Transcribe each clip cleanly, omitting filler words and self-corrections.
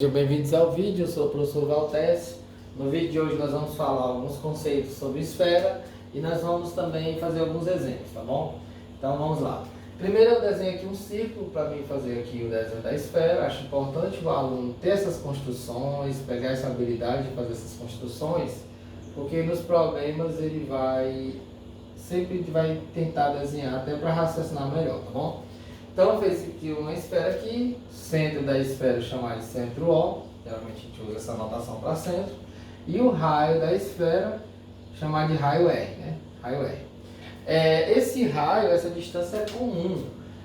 Sejam bem-vindos ao vídeo, eu sou o professor Valtes. No vídeo de hoje nós vamos falar alguns conceitos sobre esfera e nós vamos também fazer alguns exemplos, tá bom? Então vamos lá. Primeiro eu desenho aqui um círculo para mim fazer aqui o desenho da esfera. Acho importante o aluno ter essas construções, pegar essa habilidade de fazer essas construções, porque nos problemas ele sempre vai tentar desenhar até para raciocinar melhor, tá bom? Então fez aqui uma esfera aqui, centro da esfera chamar de centro O, geralmente a gente usa essa notação para centro, e o raio da esfera chamar de raio R, né? Raio R. Esse raio, essa distância é comum,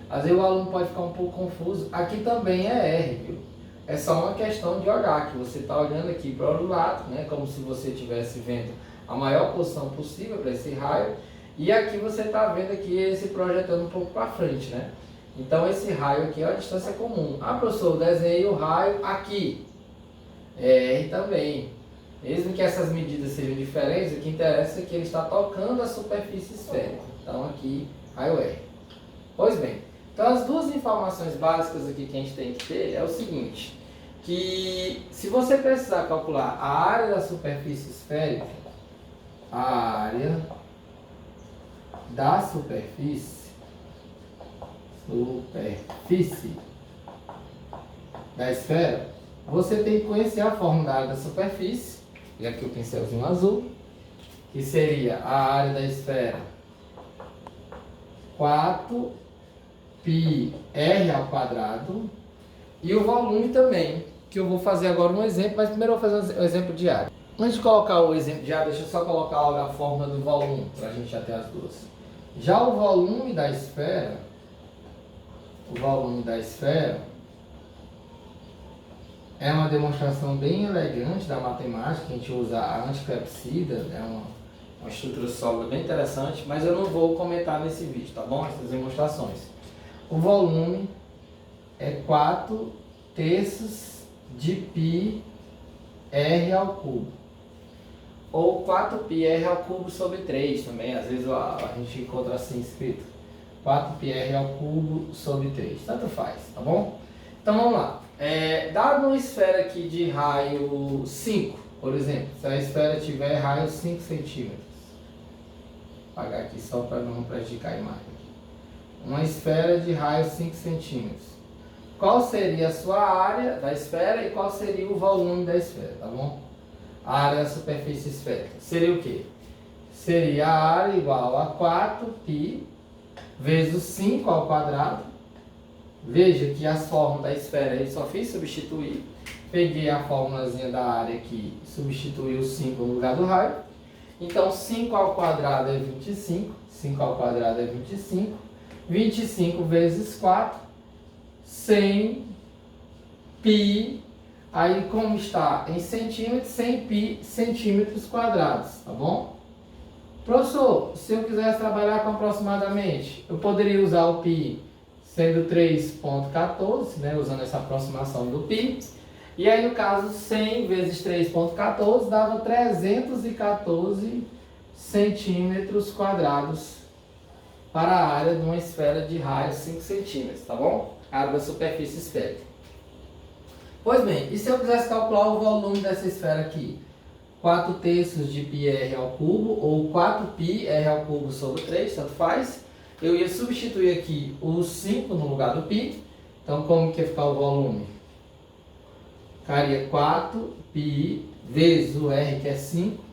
às vezes o aluno pode ficar um pouco confuso, aqui também é R, viu? É só uma questão de olhar, que você está olhando aqui para o lado, né? Como se você estivesse vendo a maior posição possível para esse raio, e aqui você está vendo aqui esse projetando um pouco para frente, né? Então esse raio aqui é a distância comum. Ah, professor, eu desenhei o raio aqui. R também. Mesmo que essas medidas sejam diferentes, o que interessa é que ele está tocando a superfície esférica. Então aqui, raio R. Pois bem, então as duas informações básicas aqui que a gente tem que ter é o seguinte, que se você precisar calcular a área da superfície esférica, a área da superfície da esfera, você tem que conhecer a fórmula da área da superfície, e aqui o pincelzinho azul, que seria a área da esfera 4πr ao quadrado, e o volume também, que eu vou fazer agora um exemplo, mas primeiro eu vou fazer um exemplo de área. Antes de colocar o exemplo de área, deixa eu só colocar logo a fórmula do volume, para a gente já ter as duas. Já o volume da esfera, é uma demonstração bem elegante da matemática, que a gente usa a anticlepsida, é uma estrutura sólida bem interessante, mas eu não vou comentar nesse vídeo, tá bom? Essas demonstrações. O volume é 4/3 de πr ao cubo, ou 4πr ao cubo sobre 3 também, às vezes a gente encontra assim escrito. 4πr ao cubo sobre 3, tanto faz, tá bom? Então vamos lá. Dado uma esfera aqui de raio 5, por exemplo, se a esfera tiver raio 5 centímetros, vou apagar aqui só para não prejudicar a imagem. Uma esfera de raio 5 centímetros. Qual seria a sua área da esfera e qual seria o volume da esfera, tá bom? A área da superfície esférica. Seria o quê? Seria a área igual a 4π vezes 5 ao quadrado. Veja que as fórmulas da esfera eu só fiz substituir. Peguei a fórmulazinha da área aqui, substituí o 5 no lugar do raio. Então 5 ao quadrado é 25. 5 ao quadrado é 25. 25 vezes 4, 100 π. Aí como está em centímetros, 100 π centímetros quadrados, tá bom? Professor, se eu quisesse trabalhar com aproximadamente, eu poderia usar o π sendo 3,14, né, usando essa aproximação do π. E aí, no caso, 100 vezes 3,14 dava 314 centímetros quadrados para a área de uma esfera de raio 5 centímetros, tá bom? A área da superfície esférica. Pois bem, e se eu quisesse calcular o volume dessa esfera aqui? 4/3 de πr ao cubo, ou 4πr ao cubo sobre 3, tanto faz. Eu ia substituir aqui o 5 no lugar do π. Então, como que ia ficar o volume? Ficaria 4π vezes o r, que é 5.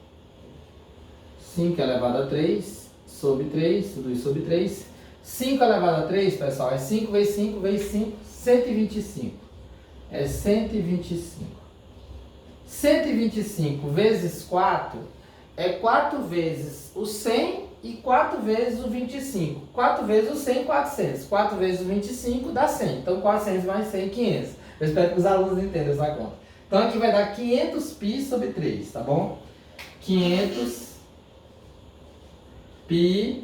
5 elevado a 3 sobre 3, tudo isso sobre 3. 5 elevado a 3, pessoal, é 5 vezes 5 vezes 5, 125. É 125. 125 vezes 4 é 4 vezes o 100 e 4 vezes o 25. 4 vezes o 100, 400. 4 vezes o 25 dá 100. Então 400 mais 100, 500. Eu espero que os alunos entendam essa conta. Então aqui vai dar 500 π sobre 3, tá bom? 500 π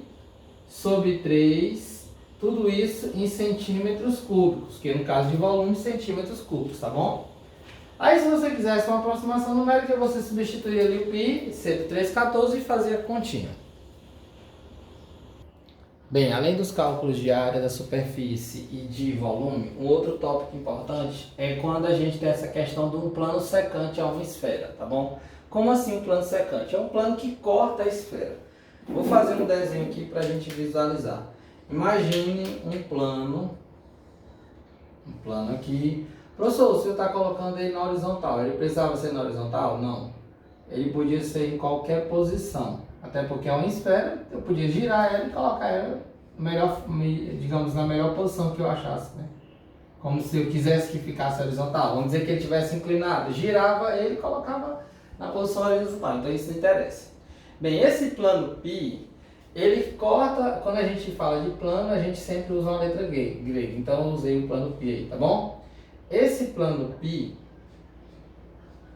sobre 3, tudo isso em centímetros cúbicos, que no caso de volume, centímetros cúbicos, tá bom? Aí se você quisesse uma aproximação numérica, você substituir ali o π, sendo 3,14 e fazer a continha. Bem, além dos cálculos de área da superfície e de volume, um outro tópico importante é quando a gente tem essa questão de um plano secante a uma esfera, tá bom? Como assim um plano secante? É um plano que corta a esfera. Vou fazer um desenho aqui para a gente visualizar. Imagine um plano aqui. Professor, o senhor está colocando ele na horizontal, ele precisava ser na horizontal? Não. Ele podia ser em qualquer posição. Até porque é uma esfera, eu podia girar ela e colocar ela melhor, digamos, na melhor posição que eu achasse, né? Como se eu quisesse que ficasse horizontal. Vamos dizer que ele estivesse inclinado. Girava ele e colocava na posição horizontal. Então isso não interessa. Bem, esse plano π, ele corta, quando a gente fala de plano, a gente sempre usa uma letra grega. Então eu usei o plano π aí, tá bom? Esse plano π,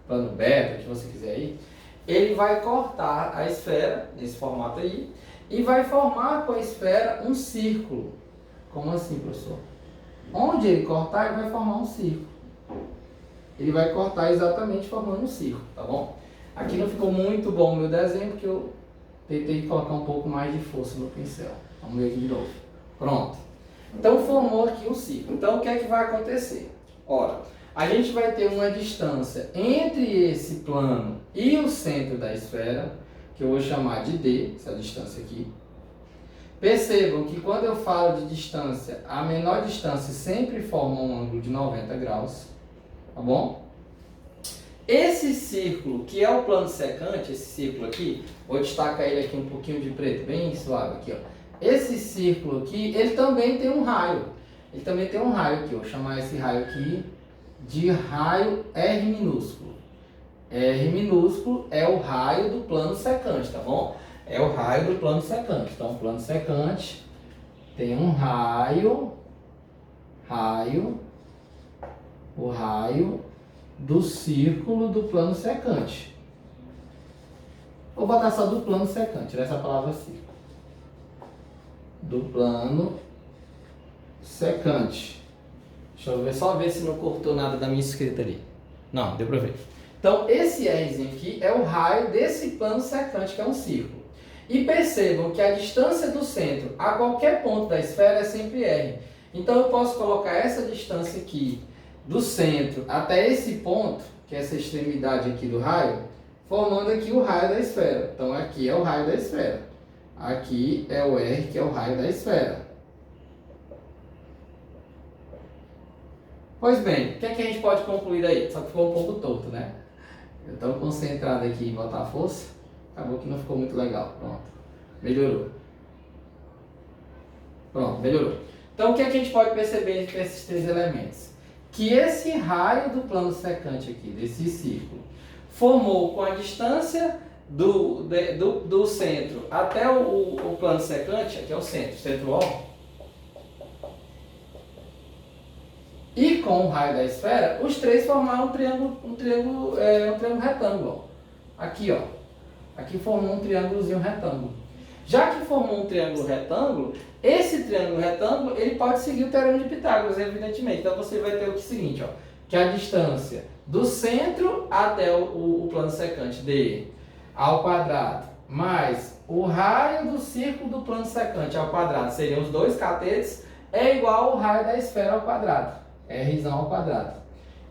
plano beta, se você quiser aí, ele vai cortar a esfera, nesse formato aí, e vai formar com a esfera um círculo. Como assim, professor? Onde ele cortar, ele vai formar um círculo. Ele vai cortar exatamente formando um círculo, tá bom? Aqui não ficou muito bom o meu desenho, porque eu tentei colocar um pouco mais de força no pincel. Vamos ver aqui de novo. Pronto. Então formou aqui um círculo. Então o que é que vai acontecer? Ora, a gente vai ter uma distância entre esse plano e o centro da esfera, que eu vou chamar de D, essa distância aqui. Percebam que quando eu falo de distância, a menor distância sempre forma um ângulo de 90 graus, tá bom? Esse círculo, que é o plano secante, esse círculo aqui, vou destacar ele aqui um pouquinho de preto, bem suave aqui, ó. Esse círculo aqui, ele também tem um raio. Ele também tem um raio aqui, vou chamar esse raio aqui de raio R minúsculo. R minúsculo é o raio do plano secante, tá bom? É o raio do plano secante. Então, o plano secante tem um raio, o raio do círculo do plano secante. Vou botar só do plano secante, tirar essa palavra círculo. Do plano secante. Deixa eu ver, só ver se não cortou nada da minha escrita ali. Não, deu pra ver. Então, esse Rzinho aqui é o raio desse plano secante, que é um círculo. E percebam que a distância do centro a qualquer ponto da esfera é sempre R. Então, eu posso colocar essa distância aqui do centro até esse ponto, que é essa extremidade aqui do raio, formando aqui o raio da esfera. Então, aqui é o raio da esfera. Aqui é o R, que é o raio da esfera. Pois bem, o que é que a gente pode concluir daí? Só que ficou um pouco torto, né? Eu estou concentrado aqui em botar força, acabou que não ficou muito legal. Pronto, melhorou. Pronto, melhorou. Então, o que é que a gente pode perceber entre esses três elementos? Que esse raio do plano secante aqui, desse círculo, formou com a distância do centro até o plano secante, aqui é o centro O, e com o raio da esfera, os três formaram um triângulo retângulo. Aqui, ó. Aqui formou um triângulozinho retângulo. Já que formou um triângulo retângulo, esse triângulo retângulo, ele pode seguir o teorema de Pitágoras, evidentemente. Então, você vai ter o seguinte, ó, que a distância do centro até o plano secante, D ao quadrado, mais o raio do círculo do plano secante ao quadrado, seriam os dois catetos, é igual ao raio da esfera ao quadrado. R ao quadrado.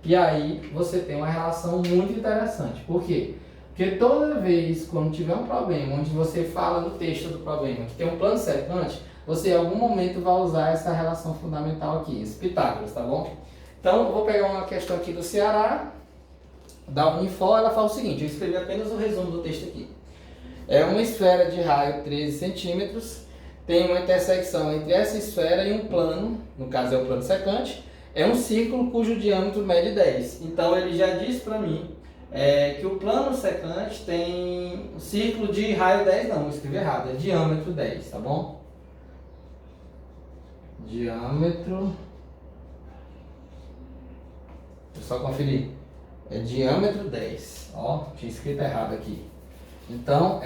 E aí você tem uma relação muito interessante. Por quê? Porque toda vez quando tiver um problema, onde você fala no texto do problema que tem um plano secante, você em algum momento vai usar essa relação fundamental aqui, esse Pitágoras, tá bom? Então eu vou pegar uma questão aqui do Ceará, da Unifor, ela fala o seguinte, eu escrevi apenas o resumo do texto aqui. É uma esfera de raio 13 centímetros, tem uma intersecção entre essa esfera e um plano, no caso é o plano secante, é um círculo cujo diâmetro mede 10. Então ele já disse para mim que o plano secante tem um círculo de raio 10, não, eu escrevi errado, é diâmetro 10, tá bom? Diâmetro, deixa eu só conferir, é diâmetro 10, ó, tinha escrito errado aqui. Então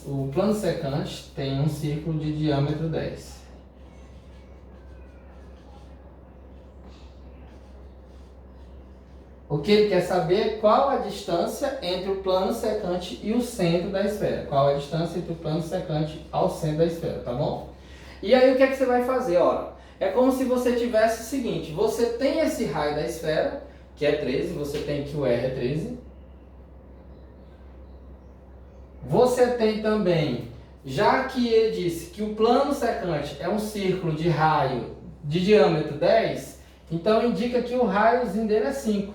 o plano secante tem um círculo de diâmetro 10. O que ele quer saber é qual a distância entre o plano secante e o centro da esfera. Qual a distância entre o plano secante ao centro da esfera, tá bom? E aí o que é que você vai fazer? Ora, é como se você tivesse o seguinte, você tem esse raio da esfera, que é 13, você tem que o R é 13. Você tem também, já que ele disse que o plano secante é um círculo de raio de diâmetro 10, então indica que o raiozinho dele é 5.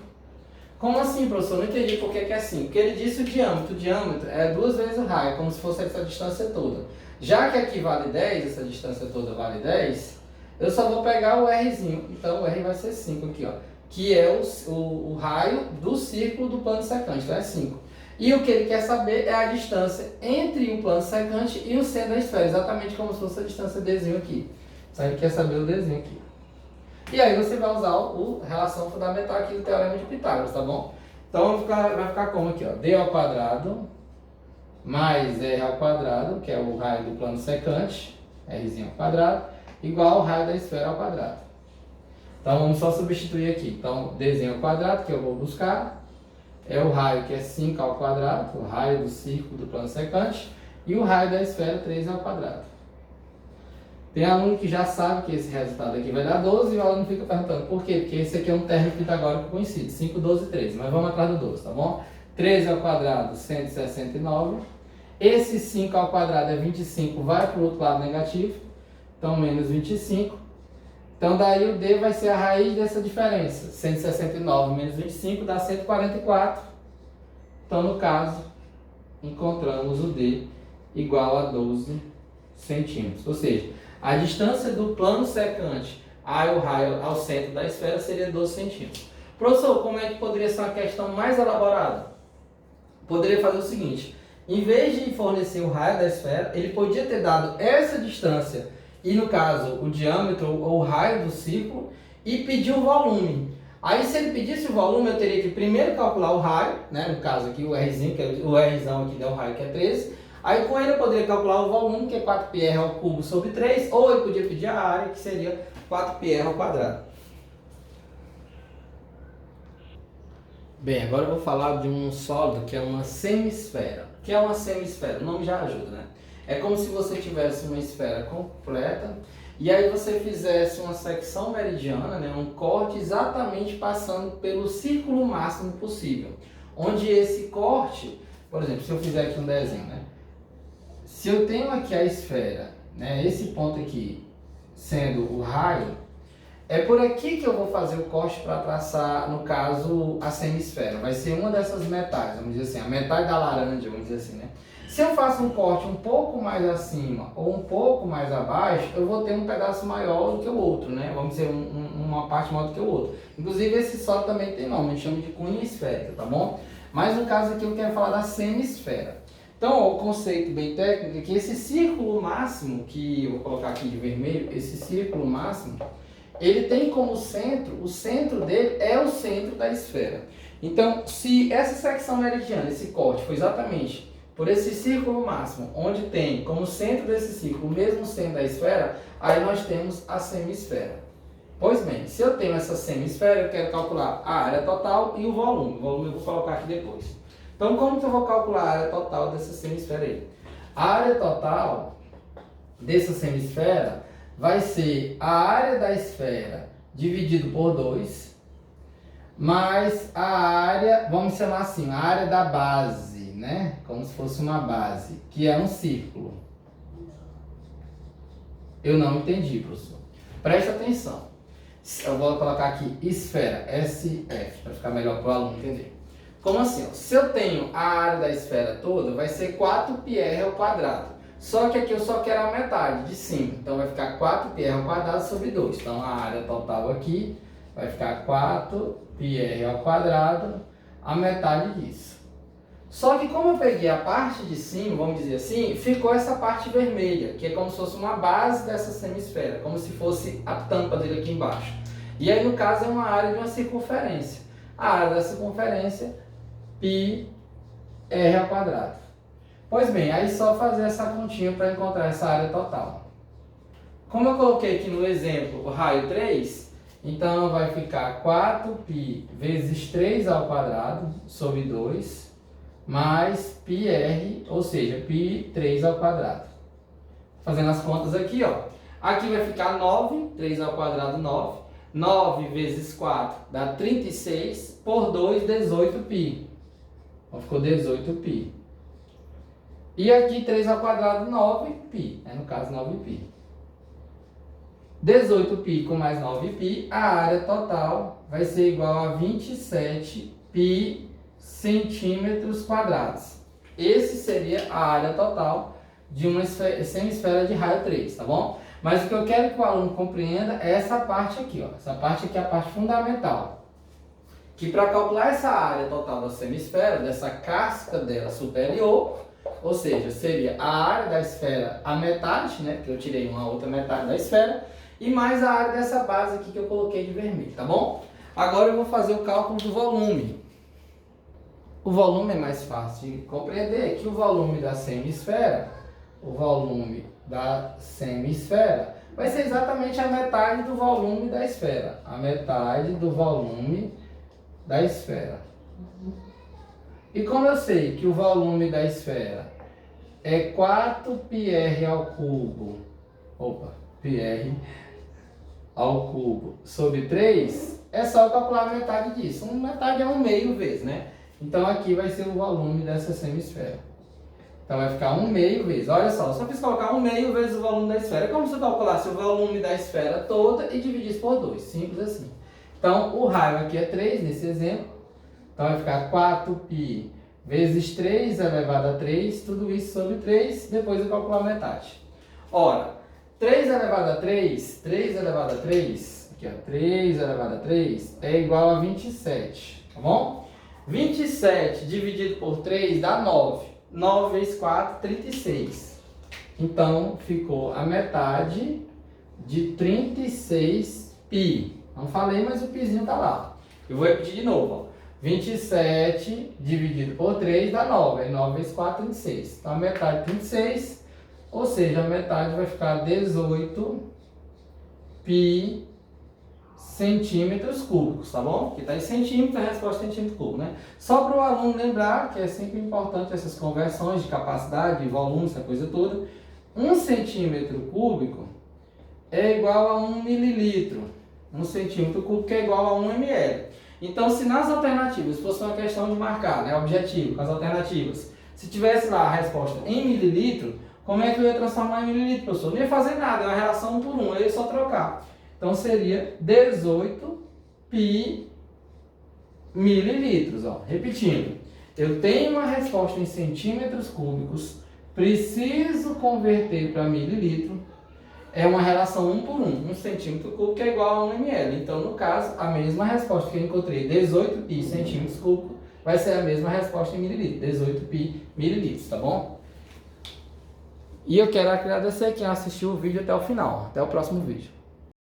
Como assim, professor? Não entendi por que é 5. Porque ele disse o diâmetro. O diâmetro é 2 vezes o raio, como se fosse essa distância toda. Já que aqui vale 10, essa distância toda vale 10, eu só vou pegar o Rzinho. Então o R vai ser 5 aqui, ó. Que é o raio do círculo do plano secante. Então é 5. E o que ele quer saber é a distância entre o plano secante e o centro da esfera. Exatamente como se fosse a distância Dzinho aqui. Então ele quer saber o Dzinho aqui. E aí você vai usar a relação fundamental aqui do Teorema de Pitágoras, tá bom? Então vai ficar como aqui, ó, D ao quadrado mais R ao quadrado, que é o raio do plano secante, Rzinho ao quadrado, igual ao raio da esfera ao quadrado. Então vamos só substituir aqui. Então Dzinho ao quadrado, que eu vou buscar, é o raio que é 5 ao quadrado, o raio do círculo do plano secante, e o raio da esfera 3 ao quadrado. Tem aluno que já sabe que esse resultado aqui vai dar 12 e o aluno fica perguntando por quê? Porque esse aqui é um término pitagórico conhecido, 5, 12 e 13. Mas vamos atrás do 12, tá bom? 13 ao quadrado, 169. Esse 5 ao quadrado é 25, vai para o outro lado negativo. Então, menos 25. Então, daí o D vai ser a raiz dessa diferença. 169 menos 25 dá 144. Então, no caso, encontramos o D igual a 12 centímetros. Ou seja, a distância do plano secante ao raio ao centro da esfera seria 12 centímetros. Professor, como é que poderia ser uma questão mais elaborada? Poderia fazer o seguinte, em vez de fornecer o raio da esfera, ele podia ter dado essa distância, e no caso o diâmetro ou o raio do círculo, e pedir o volume. Aí se ele pedisse o volume, eu teria que primeiro calcular o raio, né? No caso aqui o Rzinho, que é o Rzão aqui dá o raio que é 13. Aí com ele eu poderia calcular o volume, que é 4πr ao cubo sobre 3, ou eu podia pedir a área, que seria 4πr ao quadrado. Bem, agora eu vou falar de um sólido que é uma semisfera. O que é uma semisfera? O nome já ajuda, né? É como se você tivesse uma esfera completa e aí você fizesse uma secção meridiana, né? Um corte exatamente passando pelo círculo máximo possível. Onde esse corte, por exemplo, se eu fizer aqui um desenho, né? Se eu tenho aqui a esfera, né, esse ponto aqui sendo o raio, é por aqui que eu vou fazer o corte para traçar, no caso, a semisfera. Vai ser uma dessas metades, vamos dizer assim, a metade da laranja, vamos dizer assim, né? Se eu faço um corte um pouco mais acima ou um pouco mais abaixo, eu vou ter um pedaço maior do que o outro, né? Vamos dizer, uma parte maior do que o outro. Inclusive, esse sólido também tem nome, a gente chama de cunha esférica, tá bom? Mas no caso aqui eu quero falar da semisfera. Então, o conceito bem técnico é que esse círculo máximo, que eu vou colocar aqui de vermelho, esse círculo máximo, ele tem como centro, o centro dele é o centro da esfera. Então, se essa secção meridiana, esse corte, foi exatamente por esse círculo máximo, onde tem como centro desse círculo o mesmo centro da esfera, aí nós temos a semisfera. Pois bem, se eu tenho essa semisfera, eu quero calcular a área total e o volume. O volume eu vou colocar aqui depois. Então, como que eu vou calcular a área total dessa semisfera aí? A área total dessa semisfera vai ser a área da esfera dividido por 2, mais a área, vamos chamar assim, a área da base, né? Como se fosse uma base, que é um círculo. Eu não entendi, professor. Presta atenção. Eu vou colocar aqui esfera, SF, para ficar melhor para o aluno entender. Como assim? Ó? Se eu tenho a área da esfera toda, vai ser 4πr ao quadrado. Só que aqui eu só quero a metade de 5. Então vai ficar 4πr ao quadrado sobre 2. Então a área total aqui vai ficar 4πr ao quadrado, a metade disso. Só que como eu peguei a parte de cima, vamos dizer assim, ficou essa parte vermelha, que é como se fosse uma base dessa semisfera, como se fosse a tampa dele aqui embaixo. E aí no caso é uma área de uma circunferência. A área da circunferência πr ao quadrado. Pois bem, aí só fazer essa continha para encontrar essa área total. Como eu coloquei aqui no exemplo o raio 3, então vai ficar 4π vezes 3 ao quadrado sobre 2, mais πr, ou seja, π 3 ao quadrado. Fazendo as contas aqui, ó, Aqui vai ficar 9, 3 ao quadrado 9. 9 vezes 4 dá 36, por 2, 18π. Então ficou 18π. E aqui 3 ao quadrado 9π, no caso 9π. 18π com mais 9π, a área total vai ser igual a 27π centímetros quadrados. Esse seria a área total de uma semi-esfera de raio 3, tá bom? Mas o que eu quero que o aluno compreenda é essa parte aqui, ó. Essa parte aqui é a parte fundamental. Que para calcular essa área total da semi-esfera, dessa casca dela superior, ou seja, seria a área da esfera a metade, né? Porque eu tirei uma outra metade da esfera, e mais a área dessa base aqui que eu coloquei de vermelho, tá bom? Agora eu vou fazer o cálculo do volume. O volume é mais fácil de compreender, que o volume da semi-esfera, vai ser exatamente a metade do volume da esfera. A metade do volume da esfera. E como eu sei que o volume da esfera é 4πr ao cubo, πr ao cubo sobre 3, é só calcular a metade disso. Metade é 1/2 vezes, né? Então aqui vai ser o volume dessa semi-esfera. Então vai ficar 1/2 vezes. Olha só, só fiz colocar 1/2 vezes o volume da esfera. É como se eu calculasse o volume da esfera toda e dividisse por 2. Simples assim. Então o raio aqui é 3 nesse exemplo. Então vai ficar 4π vezes 3 elevado a 3. Tudo isso sobre 3. Depois eu calculo a metade. Ora, 3 elevado a 3, 3 elevado a 3, aqui ó, 3 elevado a 3 é igual a 27, tá bom? 27 dividido por 3 dá 9. 9 vezes 4, 36. Então, ficou a metade de 36π. Não falei, mas o pizinho tá lá. Eu vou repetir de novo, ó. 27 dividido por 3 dá 9. Aí 9 vezes 4, 36. Então, a metade de 36, ou seja, a metade vai ficar 18π centímetros cúbicos, tá bom? Que está em centímetros, a resposta é centímetro cúbico, né? Só para o aluno lembrar que é sempre importante essas conversões de capacidade, de volume, essa coisa toda. 1 centímetro cúbico é igual a 1 mililitro. 1 centímetro cúbico é igual a 1 ml. Então, se nas alternativas fosse uma questão de marcar, né, objetivo, com as alternativas, se tivesse lá a resposta em mililitro, como é que eu ia transformar em mililitro, professor? Não ia fazer nada, é uma relação 1 por 1, eu ia só trocar. Então seria 18π mililitros. Ó. Repetindo, eu tenho uma resposta em centímetros cúbicos, preciso converter para mililitro, é uma relação 1 por 1. 1 centímetro cúbico é igual a 1 ml. Então, no caso, a mesma resposta que eu encontrei, 18π centímetros cúbicos, vai ser a mesma resposta em mililitro, 18π mililitros, tá bom? E eu quero agradecer quem assistiu o vídeo até o final. Até o próximo vídeo.